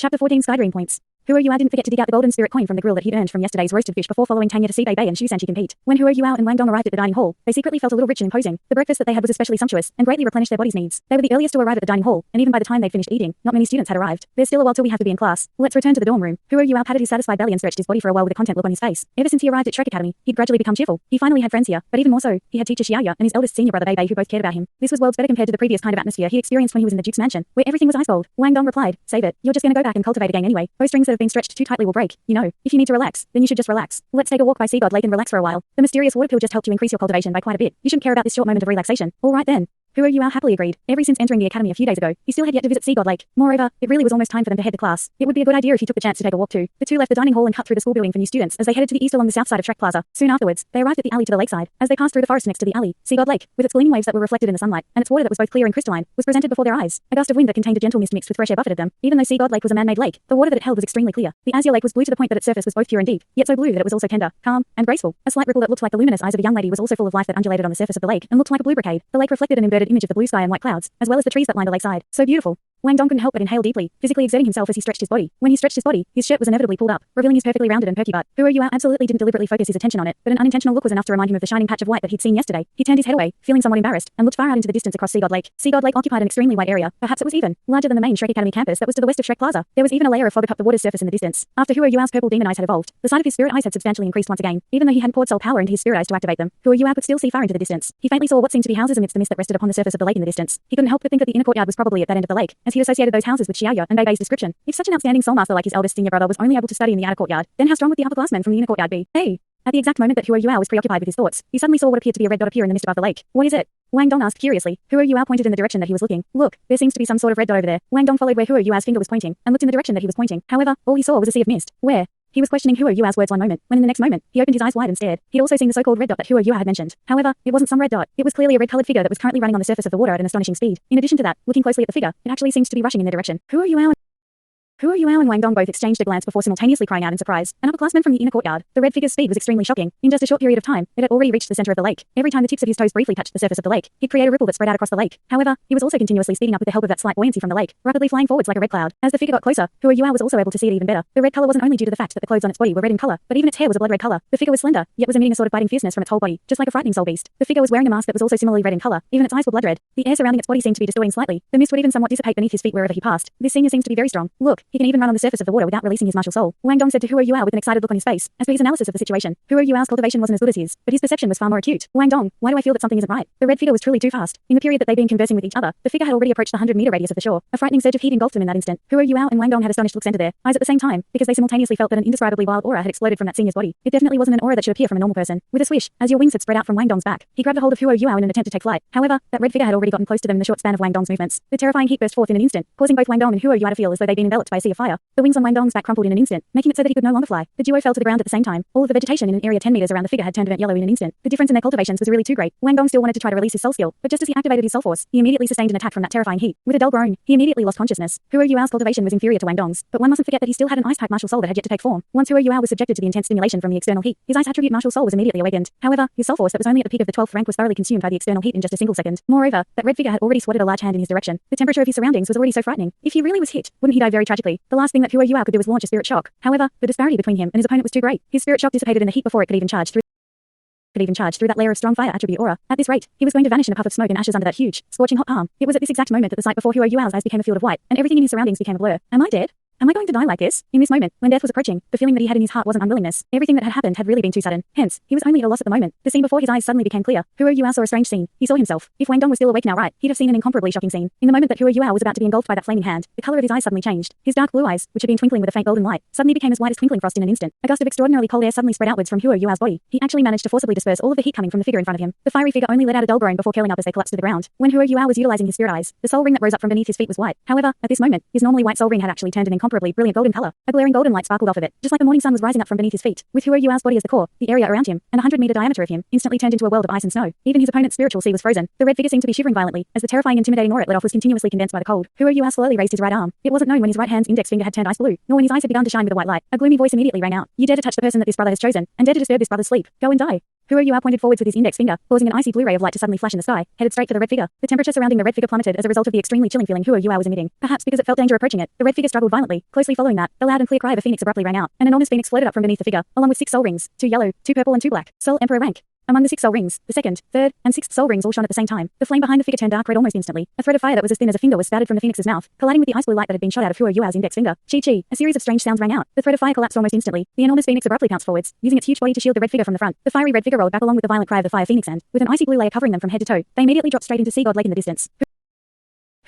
Chapter 14 Skydream Points. Huo didn't forget to dig out the golden spirit coin from the grill that he'd earned from yesterday's roasted fish before following Tanya to see Bei Bei and Shusanchi compete. When Huo and Wang Dong arrived at the dining hall, they secretly felt a little rich and imposing. The breakfast that they had was especially sumptuous and greatly replenished their body's needs. They were the earliest to arrive at the dining hall, and even by the time they'd finished eating, not many students had arrived. There's still a while till we have to be in class. Let's return to the dorm room. Huo patted his satisfied belly and stretched his body for a while with a content look on his face. Ever since he arrived at Shrek Academy, he'd gradually become cheerful. He finally had friends here, but even more so, he had teacher Xiaoya and his eldest senior brother Bei Bei who both cared about him. This was worlds better compared to the previous kind of atmosphere he experienced when he was in the Duke's mansion, where everything was ice cold. Wang Dong replied, "Save it. You're just gonna go back and cultivate again anyway. Those strings that have been stretched too tightly will break, you know. If you need to relax, then you should just relax. Let's take a walk by Sea God Lake and relax for a while. The mysterious water pill just helped you increase your cultivation by quite a bit. You shouldn't care about this short moment of relaxation. All right then." Huo happily agreed. Ever since entering the academy a few days ago, he still had yet to visit Sea God Lake. Moreover, it really was almost time for them to head to class. It would be a good idea if he took the chance to take a walk too. The two left the dining hall and cut through the school building for new students as they headed to the east along the south side of Shrek Plaza. Soon afterwards, they arrived at the alley to the lakeside. As they passed through the forest next to the alley, Sea God Lake, with its gleaming waves that were reflected in the sunlight, and its water that was both clear and crystalline, was presented before their eyes. A gust of wind that contained a gentle mist mixed with fresh air buffeted them. Even though Sea God Lake was a man-made lake, the water that it held was extremely clear. The azure lake was blue to the point that its surface was both pure and deep, yet so blue that it was also tender, calm, and graceful. A slight ripple that looked like the luminous eyes of a young lady was also full of life that undulated on the surface of the lake and looked like a blue brocade. The lake reflected an inverted image of the blue sky and white clouds, as well as the trees that lined the lakeside. So beautiful. Wang Dong couldn't help but inhale deeply, physically exerting himself as he stretched his body. When he stretched his body, his shirt was inevitably pulled up, revealing his perfectly rounded and perky butt. Huo absolutely didn't deliberately focus his attention on it, but an unintentional look was enough to remind him of the shining patch of white that he'd seen yesterday. He turned his head away, feeling somewhat embarrassed, and looked far out into the distance across Sea God Lake. Sea God Lake occupied an extremely wide area, perhaps it was even larger than the main Shrek Academy campus that was to the west of Shrek Plaza. There was even a layer of fog atop the water's surface in the distance. After Huo's purple demon eyes had evolved, the sight of his spirit eyes had substantially increased once again. Even though he hadn't poured soul power into his spirit eyes to activate them, Huo could still see far into the distance. He faintly saw what seemed to be houses amidst the mist that rested upon the surface of the lake in the distance. He couldn't help but think that the inner courtyard was probably at that end of the lake, as he associated those houses with Xiaoya and Bei Bei's description. If such an outstanding soulmaster like his eldest senior brother was only able to study in the outer courtyard, then how strong would the upperclassmen from the inner courtyard be? Hey! At the exact moment that Huo was preoccupied with his thoughts, he suddenly saw what appeared to be a red dot appear in the mist above the lake. What is it? Wang Dong asked curiously. Huo pointed in the direction that he was looking. Look, there seems to be some sort of red dot over there. Wang Dong followed where Huo's finger was pointing, and looked in the direction that he was pointing. However, all he saw was a sea of mist. Where? He was questioning Huo's words one moment, when in the next moment, he opened his eyes wide and stared. He'd also seen the so-called red dot that Huo had mentioned. However, it wasn't some red dot. It was clearly a red-colored figure that was currently running on the surface of the water at an astonishing speed. In addition to that, looking closely at the figure, it actually seems to be rushing in their direction. Huo and Wang Dong both exchanged a glance before simultaneously crying out in surprise. An upperclassman from the inner courtyard. The red figure's speed was extremely shocking. In just a short period of time, it had already reached the center of the lake. Every time the tips of his toes briefly touched the surface of the lake, he'd create a ripple that spread out across the lake. However, he was also continuously speeding up with the help of that slight buoyancy from the lake, rapidly flying forwards like a red cloud. As the figure got closer, Huo was also able to see it even better. The red color wasn't only due to the fact that the clothes on its body were red in color, but even its hair was a blood red color. The figure was slender, yet was emitting a sort of biting fierceness from its whole body, just like a frightening soul beast. The figure was wearing a mask that was also similarly red in color. Even its eyes were blood red. The air surrounding its body seemed to be distorting slightly. The mist would even somewhat dissipate beneath his feet wherever he passed. This senior seems to be very strong. Look, he can even run on the surface of the water without releasing his martial soul. Wang Dong said to Huo with an excited look on his face, as per his analysis of the situation. Huo's cultivation wasn't as good as his, but his perception was far more acute. Wang Dong, why do I feel that something isn't right? The red figure was truly too fast. In the period that they'd been conversing with each other, the figure had already approached the 100-meter radius of the shore. A frightening surge of heat engulfed them in that instant. Huo and Wang Dong had astonished looks enter their eyes at the same time, because they simultaneously felt that an indescribably wild aura had exploded from that senior's body. It definitely wasn't an aura that should appear from a normal person. With a swish, as your wings had spread out from Wang Dong's back, he grabbed a hold of Huo in an attempt to take flight. However, that red figure had already gotten close to them in the short span of Wang Dong's movements. The terrifying heat burst forth in an instant, causing both Wang Dong and Huo to feel as though they'd been enveloped by a sea of fire. The wings on Wang Dong's back crumpled in an instant, making it so that he could no longer fly. The duo fell to the ground at the same time. All of the vegetation in an area 10 meters around the figure had turned burnt yellow in an instant. The difference in their cultivations was really too great. Wang Dong still wanted to try to release his soul skill, but just as he activated his soul force, he immediately sustained an attack from that terrifying heat. With a dull groan, he immediately lost consciousness. Huo's cultivation was inferior to Wang Dong's, but one mustn't forget that he still had an ice-type martial soul that had yet to take form. Once Huo was subjected to the intense stimulation from the external heat, his ice attribute martial soul was immediately awakened. However, his soul force that was only at the peak of the 12th rank was thoroughly consumed by the external heat in just a single second. Moreover, that red figure had already swatted a large hand in his direction. The temperature of his surroundings was already so frightening. If he really was hit, wouldn't he die very tragically? The last thing that Huo could do was launch a spirit shock. However, the disparity between him and his opponent was too great. His spirit shock dissipated in the heat before it could even charge through that layer of strong fire attribute aura. At this rate, he was going to vanish in a puff of smoke and ashes under that huge, scorching hot palm. It was at this exact moment that the sight before Huo's eyes became a field of white, and everything in his surroundings became a blur. Am I dead? Am I going to die like this? In this moment, when death was approaching, the feeling that he had in his heart wasn't unwillingness. Everything that had happened had really been too sudden. Hence, he was only at a loss at the moment. The scene before his eyes suddenly became clear. Huo saw a strange scene. He saw himself. If Wang Dong was still awake now, right, he'd have seen an incomparably shocking scene. In the moment that Huo was about to be engulfed by that flaming hand, the color of his eyes suddenly changed. His dark blue eyes, which had been twinkling with a faint golden light, suddenly became as white as twinkling frost in an instant. A gust of extraordinarily cold air suddenly spread outwards from Huo's body. He actually managed to forcibly disperse all of the heat coming from the figure in front of him. The fiery figure only let out a dull groan before curling up as they collapsed to the ground. When Huo was utilizing his spirit eyes, the soul ring that rose up from beneath his feet was white. However, at this moment, his normally white soul ring had actually turned an incomparably brilliant golden color. A glaring golden light sparkled off of it, just like the morning sun was rising up from beneath his feet. With Huo's body as the core, the area around him, and a 100-meter diameter of him, instantly turned into a world of ice and snow. Even his opponent's spiritual sea was frozen. The red figure seemed to be shivering violently, as the terrifying, intimidating aura it let off was continuously condensed by the cold. Huo slowly raised his right arm. It wasn't known when his right hand's index finger had turned ice blue, nor when his eyes had begun to shine with a white light. A gloomy voice immediately rang out. You dare to touch the person that this brother has chosen, and dare to disturb this brother's sleep. Go and die. Huo Yuao pointed forwards with his index finger, causing an icy blue ray of light to suddenly flash in the sky, headed straight for the red figure. The temperature surrounding the red figure plummeted as a result of the extremely chilling feeling Huo Yuao was emitting. Perhaps because it felt danger approaching it, the red figure struggled violently. Closely following that, the loud and clear cry of a phoenix abruptly rang out. An enormous phoenix floated up from beneath the figure, along with 6 soul rings, 2 yellow, 2 purple and 2 black. Soul Emperor rank. Among the 6 soul rings, the second, third, and 6th soul rings all shone at the same time. The flame behind the figure turned dark red almost instantly. A thread of fire that was as thin as a finger was spouted from the phoenix's mouth, colliding with the ice blue light that had been shot out of Huo Yuao's index finger. Chi. A series of strange sounds rang out. The thread of fire collapsed almost instantly. The enormous phoenix abruptly pounced forwards, using its huge body to shield the red figure from the front. The fiery red figure rolled back along with the violent cry of the fire phoenix and, with an icy blue layer covering them from head to toe, they immediately dropped straight into Sea God Lake in the distance.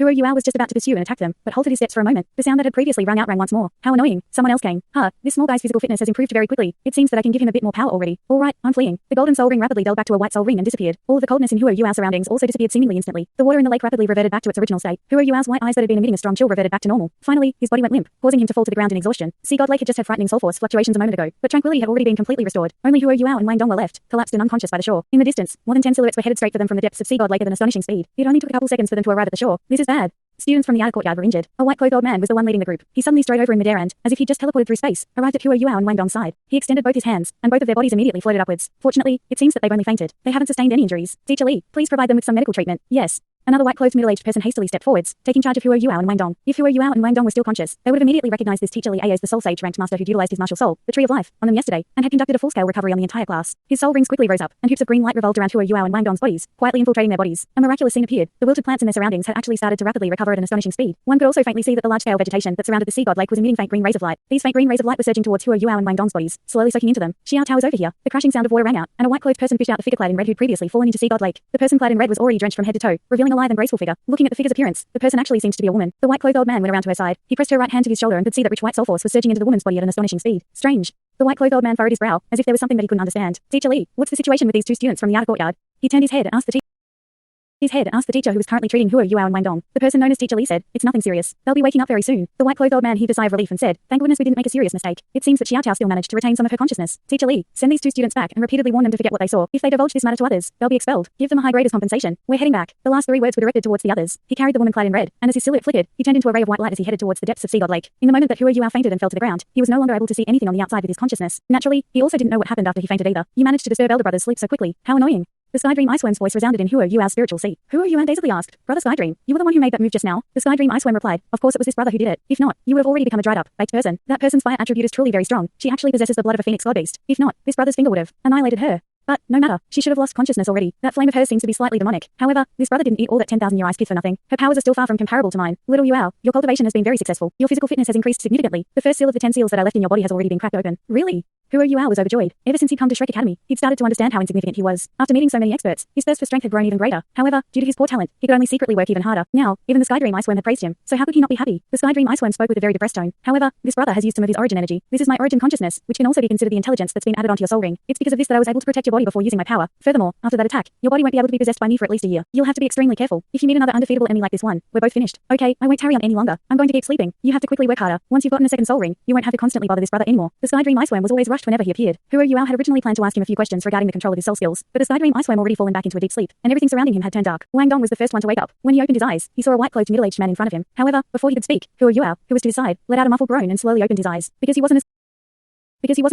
Huo Yuao was just about to pursue and attack them, but halted his steps for a moment. The sound that had previously rung out rang once more. How annoying. Someone else came. This small guy's physical fitness has improved very quickly. It seems that I can give him a bit more power already. Alright, I'm fleeing. The golden soul ring rapidly delved back to a white soul ring and disappeared. All of the coldness in Huo Yuao's surroundings also disappeared seemingly instantly. The water in the lake rapidly reverted back to its original state. Huo Yuao's white eyes that had been emitting a strong chill reverted back to normal. Finally, his body went limp, causing him to fall to the ground in exhaustion. Sea God Lake had just had frightening soul force fluctuations a moment ago, but tranquility had already been completely restored. Only Huo Yuao and Wang Dong were left, collapsed and unconscious by the shore. In the distance, more than 10 silhouettes were headed straight for them from the depths of Sea God Lake at an astonishing speed. It only took a couple seconds for them to arrive at the shore. This is bad. Students from the outer courtyard were injured. A white-clothed old man was the one leading the group. He suddenly strode over in midair and, as if he'd just teleported through space, arrived at Huo Yuao and Wang Dong's side. He extended both his hands, and both of their bodies immediately floated upwards. Fortunately, it seems that they've only fainted. They haven't sustained any injuries. Teacher Li, please provide them with some medical treatment. Yes. Another white-clothed middle-aged person hastily stepped forwards, taking charge of Huo Yuao and Wang Dong. If Huo Yuao and Wang Dong were still conscious, they would have immediately recognized this Teacher Li as the soul sage ranked master who'd utilized his martial soul, the Tree of Life, on them yesterday, and had conducted a full-scale recovery on the entire class. His soul rings quickly rose up, and hoops of green light revolved around Huo Yuao and Wang Dong's bodies, quietly infiltrating their bodies. A miraculous scene appeared. The wilted plants in their surroundings had actually started to rapidly recover at an astonishing speed. One could also faintly see that the large-scale vegetation that surrounded the Sea God Lake was emitting faint green rays of light. These faint green rays of light were surging towards Huo Yuao and Wang Dong's bodies, slowly soaking into them. Xiao Tao is over here. The crashing sound of water rang out, and a white-clothed person fished out the figure clad in red who'd previously fallen into Sea God Lake. The person clad in red was already drenched from head to toe, revealing a lithe and graceful figure. Looking at the figure's appearance, the person actually seemed to be a woman. The white-clothed old man went around to her side. He pressed her right hand to his shoulder and could see that rich white soul force was surging into the woman's body at an astonishing speed. Strange. The white-clothed old man furrowed his brow, as if there was something that he couldn't understand. Teacher Li, what's the situation with these 2 students from the outer courtyard? He turned his head and asked the teacher who was currently treating Huo Yuao and Wang Dong. The person known as Teacher Li said, it's nothing serious. They'll be waking up very soon. The white-clothed old man heaved a sigh of relief and said, thank goodness we didn't make a serious mistake. It seems that Xiao Tao still managed to retain some of her consciousness. Teacher Li, send these 2 students back and repeatedly warn them to forget what they saw. If they divulge this matter to others, they'll be expelled. Give them a high grade as compensation. We're heading back. The last 3 words were directed towards the others. He carried the woman clad in red, and as his silhouette flickered, he turned into a ray of white light as he headed towards the depths of Sea God Lake. In the moment that Huo Yuao fainted and fell to the ground, he was no longer able to see anything on the outside with his consciousness. Naturally, he also didn't know what happened after he fainted either. You managed to disturb elder brother's sleep so quickly. How annoying. The Skydream Iceworm's voice resounded in Huo Yuao's spiritual seat. Huo Yuao dazedly asked, Brother Skydream, you were the one who made that move just now? The Skydream Iceworm replied, of course it was this brother who did it. If not, you would have already become a dried up, baked person. That person's fire attribute is truly very strong. She actually possesses the blood of a phoenix god beast. If not, this brother's finger would have annihilated her. But, no matter, she should have lost consciousness already. That flame of hers seems to be slightly demonic. However, this brother didn't eat all that 10,000-year ice pith for nothing. Her powers are still far from comparable to mine. Little Yuao, your cultivation has been very successful. Your physical fitness has increased significantly. The first seal of the 10 seals that are left in your body has already been cracked open. Really? Huo Yuao was overjoyed. Ever since he'd come to Shrek Academy, he'd started to understand how insignificant he was. After meeting so many experts, his thirst for strength had grown even greater. However, due to his poor talent, he could only secretly work even harder. Now, even the Skydream Iceworm had praised him, so how could he not be happy? The Skydream Iceworm spoke with a very depressed tone. However, this brother has used some of his origin energy. This is my origin consciousness, which can also be considered the intelligence that's been added onto your soul ring. It's because of this that I was able to protect your body before using my power. Furthermore, after that attack, your body won't be able to be possessed by me for at least a year. You'll have to be extremely careful. If you meet another undefeatable enemy like this one, we're both finished. Okay, I won't tarry on any longer. I'm going to keep sleeping. You have to quickly work harder. Once you've gotten a second soul ring, you won't have to constantly bother this brother anymore. The Skydream Iceworm was always rushed whenever he appeared. Huo Yuao had originally planned to ask him a few questions regarding the control of his soul skills, but the Skydream Iceworm already fallen back into a deep sleep, and everything surrounding him had turned dark. Wang Dong was the first one to wake up. When he opened his eyes, he saw a white-clothed middle-aged man in front of him. However, before he could speak, Huo Yuao, who was to his side, let out a muffled groan and slowly opened his eyes. Because he wasn't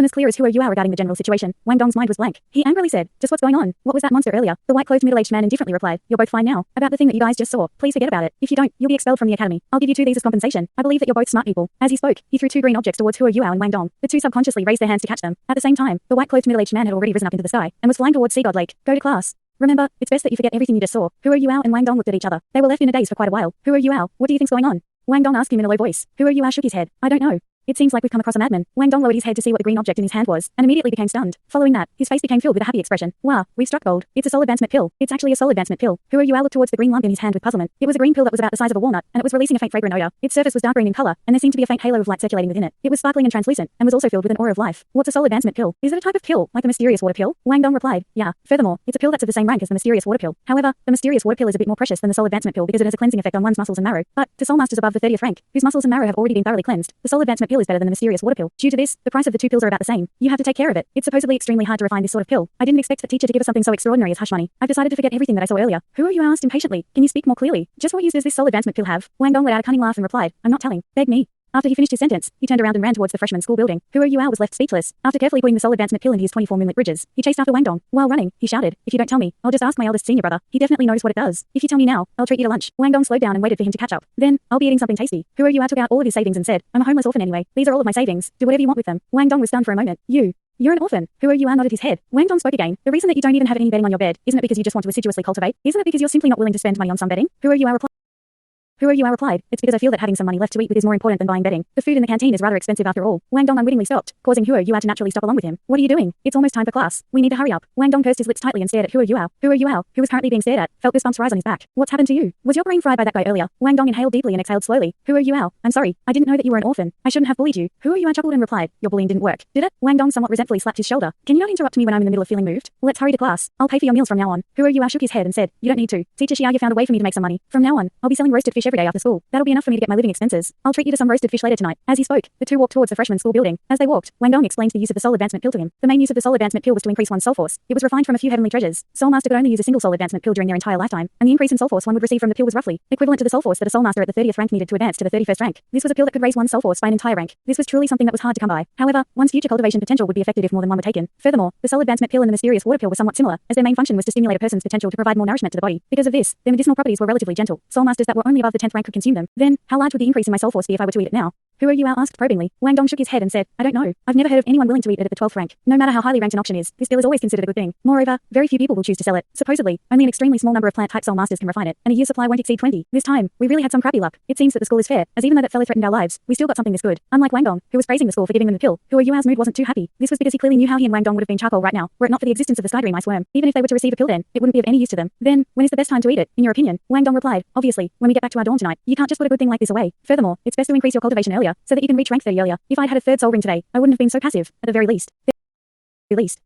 as clear as Huo Yuao regarding the general situation, Wang Dong's mind was blank. He angrily said, just what's going on? What was that monster earlier? The white-clothed middle-aged man indifferently replied, you're both fine now. About the thing that you guys just saw, please forget about it. If you don't, you'll be expelled from the academy. I'll give you 2 these as compensation. I believe that you're both smart people. As he spoke, he threw 2 green objects towards Huo Yuao and Wang Dong. The 2 subconsciously raised their hands to catch them. At the same time, the white-clothed middle-aged man had already risen up into the sky, and was flying towards Sea God Lake. Go to class. Remember, it's best that you forget everything you just saw. Huo Yuao and Wang Dong looked at each other. They were left in a daze for quite a while. Huo Yuao, what do you think's going on? Wang Dong asked him in a low voice. Huo Yuao shook his head. I don't know. It seems like we've come across a madman. Wang Dong lowered his head to see what the green object in his hand was, and immediately became stunned. Following that, his face became filled with a happy expression. Wow, we've struck gold. It's a soul advancement pill. It's actually a soul advancement pill. Huo Yuao looked towards the green lump in his hand with puzzlement. It was a green pill that was about the size of a walnut, and it was releasing a faint fragrant odor. Its surface was dark green in color, and there seemed to be a faint halo of light circulating within it. It was sparkling and translucent, and was also filled with an aura of life. What's a soul advancement pill? Is it a type of pill, like the mysterious water pill? Wang Dong replied, yeah. Furthermore, it's a pill that's of the same rank as the mysterious water pill. However, the mysterious water pill is a bit more precious than the soul advancement pill because it has a cleansing effect on one's muscles and marrow. But, to soul masters above the 30th rank, whose muscles and marrow have already been thoroughly cleansed, the soul advancement pill is better than the mysterious water pill. Due to this, the price of the 2 pills are about the same. You have to take care of it. It's supposedly extremely hard to refine this sort of pill. I didn't expect the teacher to give us something so extraordinary as hush money. I've decided to forget everything that I saw earlier. Who are you? Asked impatiently. Can you speak more clearly? Just what use does this soul advancement pill have? Wang Dong let out a cunning laugh and replied, I'm not telling. Beg me. After he finished his sentence, he turned around and ran towards the freshman school building. Hua Yuao was left speechless. After carefully putting the soul advancement pill into his 24 moonlit bridges, he chased after Wang Dong. While running, he shouted, "If you don't tell me, I'll just ask my eldest senior brother. He definitely knows what it does. If you tell me now, I'll treat you to lunch." Wang Dong slowed down and waited for him to catch up. "Then, I'll be eating something tasty." Hua Yuao took out all of his savings and said, "I'm a homeless orphan anyway. These are all of my savings. Do whatever you want with them." Wang Dong was stunned for a moment. You're an orphan. Hua Yuao nodded his head. Wang Dong spoke again. "The reason that you don't even have any bedding on your bed, isn't it because you just want to assiduously cultivate? Isn't it because you're simply not willing to spend money on some bedding?" Hua Yuao replied, "It's because I feel that having some money left to eat with is more important than buying bedding. The food in the canteen is rather expensive after all." Wang Dong unwittingly stopped, causing Hua Yuao to naturally stop along with him. "What are you doing? It's almost time for class. We need to hurry up." Wang Dong pursed his lips tightly and stared at Hua Yuao. Hua Yuao, who was currently being stared at, felt goosebumps rise on his back. "What's happened to you? Was your brain fried by that guy earlier?" Wang Dong inhaled deeply and exhaled slowly. "Hua Yuao, I'm sorry. I didn't know that you were an orphan. I shouldn't have bullied you." Hua Yuao chuckled and replied, "Your bullying didn't work, did it?" Wang Dong somewhat resentfully slapped his shoulder. "Can you not interrupt me when I'm in the middle of feeling moved? Let's hurry to class. I'll pay for your meals from now on." Hua Yuao shook his head and said, "You don't need to. Teacher Xiaoya found a way for me to make some money. From now on, I'll be selling roasted fish every day after school. That'll be enough for me to get my living expenses. I'll treat you to some roasted fish later tonight." As he spoke, the two walked towards the freshman school building. As they walked, Wang Dong explained the use of the soul advancement pill to him. The main use of the soul advancement pill was to increase one's soul force. It was refined from a few heavenly treasures. Soul Master could only use a single soul advancement pill during their entire lifetime, and the increase in soul force one would receive from the pill was roughly equivalent to the soul force that a soul master at the 30th rank needed to advance to the 31st rank. This was a pill that could raise one's soul force by an entire rank. This was truly something that was hard to come by. However, one's future cultivation potential would be affected if more than one were taken. Furthermore, the soul advancement pill and the mysterious water pill were somewhat similar, as their main function was to stimulate a person's potential to provide more nourishment to the body. Because of this, their medicinal properties were relatively gentle. Soul masters that were only above the 10th rank could consume them. Then, how large would the increase in my soul force be if I were to eat it now? Hua Yuao asked probingly. Wang Dong shook his head and said, "I don't know. I've never heard of anyone willing to eat it at the 12th rank. No matter how highly ranked an option is, this pill is always considered a good thing. Moreover, very few people will choose to sell it. Supposedly, only an extremely small number of plant-type soul masters can refine it, and a year's supply won't exceed 20. This time, we really had some crappy luck. It seems that the school is fair, as even though that fella threatened our lives, we still got something this good." Unlike Wang Dong, who was praising the school for giving them the pill, Hua Yuao's mood wasn't too happy. This was because he clearly knew how he and Wang Dong would have been charcoal right now, were it not for the existence of the Skydream ice worm. Even if they were to receive a pill then, it wouldn't be of any use to them. "Then, when is the best time to eat it, in your opinion?" Wang Dong replied, "Obviously, when we get back to our dorm tonight. You can't just put a good thing like this away. Furthermore, it's best to increase your cultivation earlier, so that you can reach rank 30 earlier. If I had a third soul ring today, I wouldn't have been so passive. At the very least,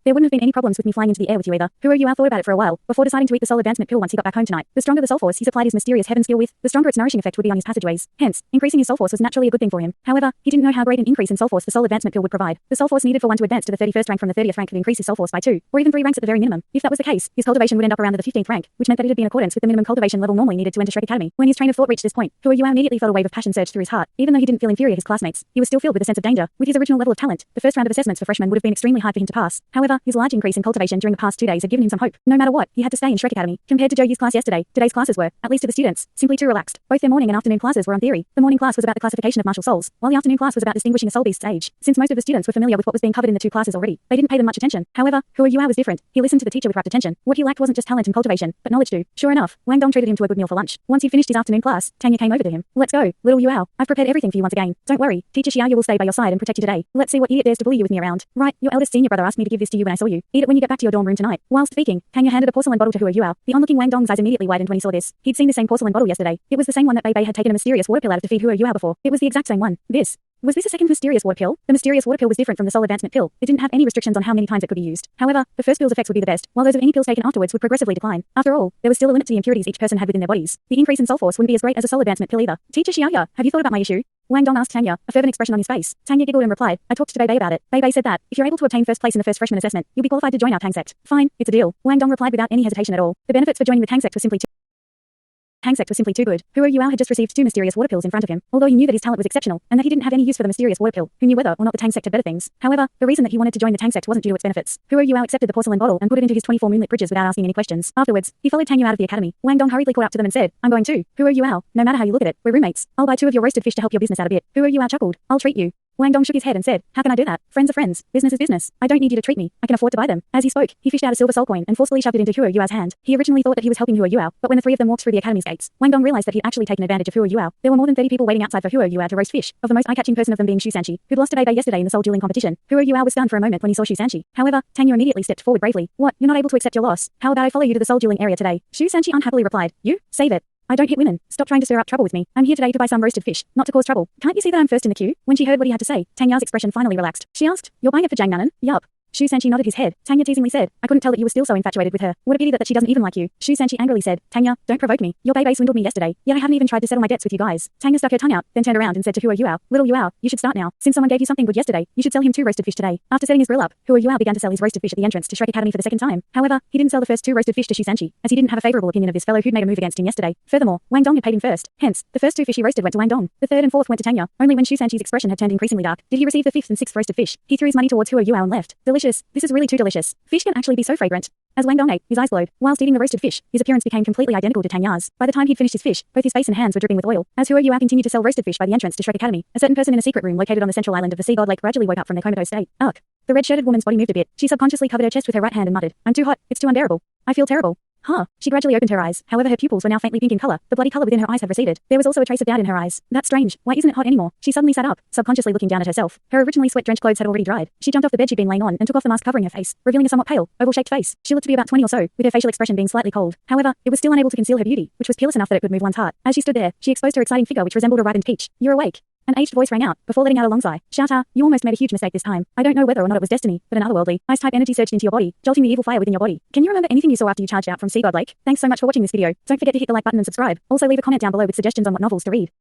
there wouldn't have been any problems with me flying into the air with you either." Hua Yuao thought about it for a while, before deciding to eat the soul advancement pill once he got back home tonight. The stronger the soul force he supplied his mysterious heaven skill with, the stronger its nourishing effect would be on his passageways. Hence, increasing his soul force was naturally a good thing for him. However, he didn't know how great an increase in soul force the soul advancement pill would provide. The soul force needed for one to advance to the 31st rank from the 30th rank could increase his soul force by 2, or even 3 ranks at the very minimum. If that was the case, his cultivation would end up around the 15th rank, which meant that it'd be in accordance with the minimum cultivation level normally needed to enter Shrek Academy. When his train of thought reached this point, Hua Yuao immediately felt a wave of passion surge through his heart. Even though he didn't feel inferior to his classmates, he was still filled with a sense of danger. With his original level of talent, the first round of assessments for freshmen would have been extremely hard for him to pass. However, his large increase in cultivation during the past 2 days had given him some hope. No matter what, he had to stay in Shrek Academy. Compared to Zhou class yesterday, today's classes were, at least to the students, simply too relaxed. Both their morning and afternoon classes were on theory. The morning class was about the classification of martial souls, while the afternoon class was about distinguishing a soul beast's age. Since most of the students were familiar with what was being covered in the 2 classes already, they didn't pay them much attention. However, Hua Yuao was different. He listened to the teacher with rapt attention. What he lacked wasn't just talent and cultivation, but knowledge too. Sure enough, Wang Dong treated him to a good meal for lunch. Once he finished his afternoon class, Tanya came over to him. "Let's go, little Yuao. I've prepared everything for you once again. Don't worry, teacher Xiaoya will stay by your side and protect you today. Let's see what idiot dares to bully you with me around. Right, your eldest senior brother asked me to give this to you when I saw you. Eat it when you get back to your dorm room tonight." Whilst speaking, Tanya handed a porcelain bottle to Hua Yuao. The onlooking Wang Dong's eyes immediately widened when he saw this. He'd seen the same porcelain bottle yesterday. It was the same one that Bei had taken a mysterious water pill out of to feed Hua Yuao before. It was the exact same one. Was this a second mysterious water pill? The mysterious water pill was different from the soul advancement pill. It didn't have any restrictions on how many times it could be used. However, the first pill's effects would be the best, while those of any pills taken afterwards would progressively decline. After all, there was still a limit to the impurities each person had within their bodies. The increase in soul force wouldn't be as great as a soul advancement pill either. "Teacher Xiaoya, have you thought about my issue?" Wang Dong asked Tanya, a fervent expression on his face. Tanya giggled and replied, "I talked to Bei about it. Bei said that, if you're able to obtain first place in the first freshman assessment, you'll be qualified to join our Tang sect." "Fine, it's a deal." Wang Dong replied without any hesitation at all. The benefits for joining the Tang sect were simply too good. Hua Yuao had just received 2 mysterious water pills in front of him. Although he knew that his talent was exceptional, and that he didn't have any use for the mysterious water pill, who knew whether or not the Tang sect had better things. However, the reason that he wanted to join the Tang sect wasn't due to its benefits. Hua Yuao accepted the porcelain bottle and put it into his 24 moonlit bridges without asking any questions. Afterwards, he followed Tang Yu out of the academy. Wang Dong hurriedly caught up to them and said, "I'm going too. Hua Yuao, no matter how you look at it, we're roommates. I'll buy 2 of your roasted fish to help your business out a bit." Hua Yuao chuckled. "I'll treat you." Wang Dong shook his head and said, "How can I do that? Friends are friends. Business is business. I don't need you to treat me. I can afford to buy them." As he spoke, he fished out a silver soul coin and forcefully shoved it into Hua Yuao's hand. He originally thought that he was helping Hua Yuao, but when the 3 of them walked through the academy's gates, Wang Dong realized that he'd actually taken advantage of Hua Yuao. There were more than 30 people waiting outside for Hua Yuao to roast fish, of the most eye-catching person of them being Shu Sanchi, who'd lost to Bei yesterday in the soul dueling competition. Hua Yuao was stunned for a moment when he saw Shu Sanchi. However, Tanya immediately stepped forward bravely. "What, you're not able to accept your loss? How about I follow you to the soul dueling area today?" Shu Sanchi unhappily replied, "You? Save it. I don't hit women. Stop trying to stir up trouble with me. I'm here today to buy some roasted fish, not to cause trouble. Can't you see that I'm first in the queue?" When she heard what he had to say, Tanya's expression finally relaxed. She asked, "You're buying it for Jiang Nanan?" "Yup." Shu Sanchi nodded his head. Tanya teasingly said, I couldn't tell that you were still so infatuated with her. What a pity that she doesn't even like you. Shu Sanchi angrily said, Tanya, don't provoke me. Your bae swindled me yesterday, yet I haven't even tried to settle my debts with you guys. Tanya stuck her tongue out, then turned around and said to Hua Yuao, little Yuao, you should start now. Since someone gave you something good yesterday, you should sell him 2 roasted fish today. After setting his grill up, Hua Yuao began to sell his roasted fish at the entrance to Shrek Academy for the second time. However, he didn't sell the first 2 roasted fish to Shu Sanchi, as he didn't have a favorable opinion of this fellow who'd made a move against him yesterday. Furthermore, Wang Dong had paid him first. Hence, the first 2 fish he roasted went to Wang Dong. The third and fourth went to Tanya. Only when Shu Sanchi's expression had turned increasingly dark did he receive the 5th and 6th roasted fish. He threw his money towards Hua Yuao and left. Delicious. This is really too delicious. Fish can actually be so fragrant. As Wang Dong ate, his eyes glowed. Whilst eating the roasted fish, his appearance became completely identical to Tanya's. By the time he'd finished his fish, both his face and hands were dripping with oil. As Hua Yuao continued to sell roasted fish by the entrance to Shrek Academy, a certain person in a secret room located on the central island of the sea god lake gradually woke up from their comatose state. Ugh. The red-shirted woman's body moved a bit. She subconsciously covered her chest with her right hand and muttered, I'm too hot. It's too unbearable. I feel terrible. Huh. She gradually opened her eyes. However, her pupils were now faintly pink in color. The bloody color within her eyes had receded. There was also a trace of doubt in her eyes. That's strange. Why isn't it hot anymore? She suddenly sat up, subconsciously looking down at herself. Her originally sweat-drenched clothes had already dried. She jumped off the bed she'd been laying on and took off the mask covering her face, revealing a somewhat pale, oval-shaped face. She looked to be about 20 or so, with her facial expression being slightly cold. However, it was still unable to conceal her beauty, which was peerless enough that it could move one's heart. As she stood there, she exposed her exciting figure which resembled a ripened peach. You're awake. An aged voice rang out, before letting out a long sigh. Shouter, you almost made a huge mistake this time. I don't know whether or not it was destiny, but an otherworldly, ice-type energy surged into your body, jolting the evil fire within your body. Can you remember anything you saw after you charged out from Sea God Lake? Thanks so much for watching this video. Don't forget to hit the like button and subscribe. Also leave a comment down below with suggestions on what novels to read.